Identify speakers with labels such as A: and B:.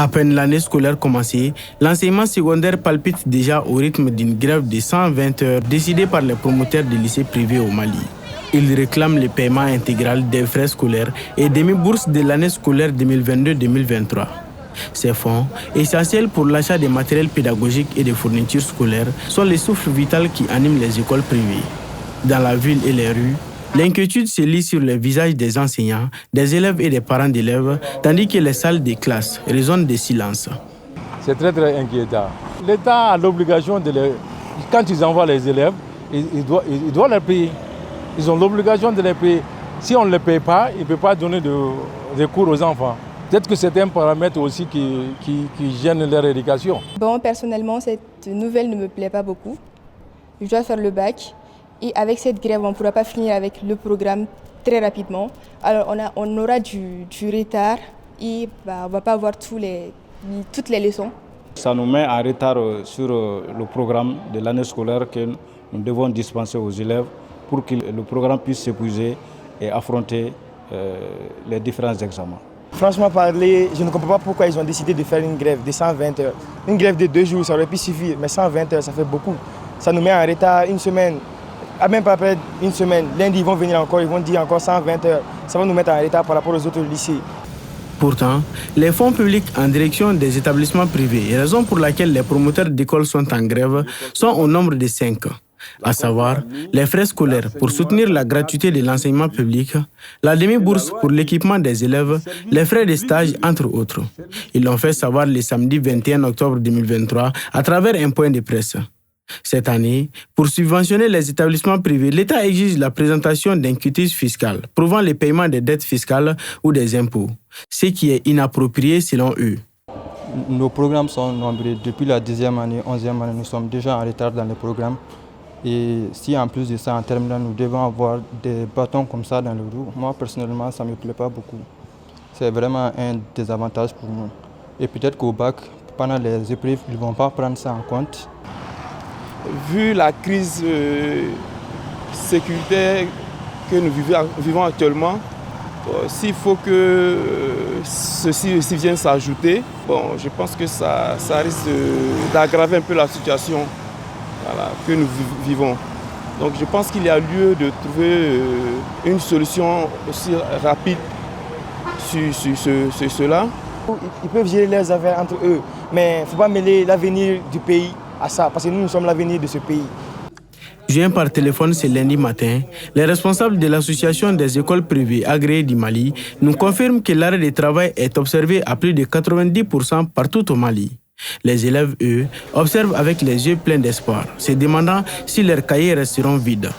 A: À peine l'année scolaire commencée, l'enseignement secondaire palpite déjà au rythme d'une grève de 120 heures décidée par les promoteurs des lycées privés au Mali. Ils réclament le paiement intégral des frais scolaires et demi-bourses de l'année scolaire 2022-2023. Ces fonds, essentiels pour l'achat des matériels pédagogiques et des fournitures scolaires, sont les souffles vitaux qui animent les écoles privées. Dans la ville et les rues, l'inquiétude se lit sur les visages des enseignants, des élèves et des parents d'élèves, tandis que les salles des classes résonnent de silence.
B: C'est très inquiétant. L'État a l'obligation quand ils envoient les élèves, il doit les payer. Ils ont l'obligation de les payer. Si on ne les paye pas, il ne peut pas donner de cours aux enfants. Peut-être que c'est un paramètre aussi qui gêne leur éducation.
C: Bon, personnellement, cette nouvelle ne me plaît pas beaucoup. Je dois faire le bac. Et avec cette grève, on ne pourra pas finir avec le programme très rapidement. Alors on aura du retard et on ne va pas avoir toutes les leçons.
D: Ça nous met en retard sur le programme de l'année scolaire que nous devons dispenser aux élèves pour que le programme puisse s'épuiser et affronter les différents examens.
E: Franchement parler, je ne comprends pas pourquoi ils ont décidé de faire une grève de 120 heures. Une grève de 2 jours, ça aurait pu suffire, mais 120 heures, ça fait beaucoup. Ça nous met en retard une semaine. Même pas après une semaine, lundi ils vont venir encore, ils vont dire encore 120 heures. Ça va nous mettre en retard par rapport aux autres lycées.
A: Pourtant, les fonds publics en direction des établissements privés, raison pour laquelle les promoteurs d'écoles sont en grève, sont au nombre de 5. À savoir, les frais scolaires pour soutenir la gratuité de l'enseignement public, la demi-bourse pour l'équipement des élèves, les frais de stage, entre autres. Ils l'ont fait savoir le samedi 21 octobre 2023 à travers un point de presse. Cette année, pour subventionner les établissements privés, l'État exige la présentation d'un quitus fiscal prouvant le paiement des dettes fiscales ou des impôts, ce qui est inapproprié selon eux.
F: Nos programmes sont nombreux. Depuis la 10e année, 11e année, nous sommes déjà en retard dans les programmes. Et si en plus de ça, en terminale, nous devons avoir des bâtons comme ça dans le dos, moi personnellement, ça ne me plaît pas beaucoup. C'est vraiment un désavantage pour nous. Et peut-être qu'au bac, pendant les épreuves, ils ne vont pas prendre ça en compte.
G: Vu la crise sécuritaire que nous vivons actuellement, s'il faut que ceci vienne s'ajouter, je pense que ça risque d'aggraver un peu la situation que nous vivons. Donc je pense qu'il y a lieu de trouver une solution aussi rapide sur cela.
E: Ils peuvent gérer leurs affaires entre eux, mais il ne faut pas mêler l'avenir du pays à ça, parce que nous sommes l'avenir de ce pays.
A: Joint par téléphone ce lundi matin, les responsables de l'association des écoles privées agréées du Mali nous confirment que l'arrêt de travail est observé à plus de 90% partout au Mali. Les élèves, eux, observent avec les yeux pleins d'espoir, se demandant si leurs cahiers resteront vides.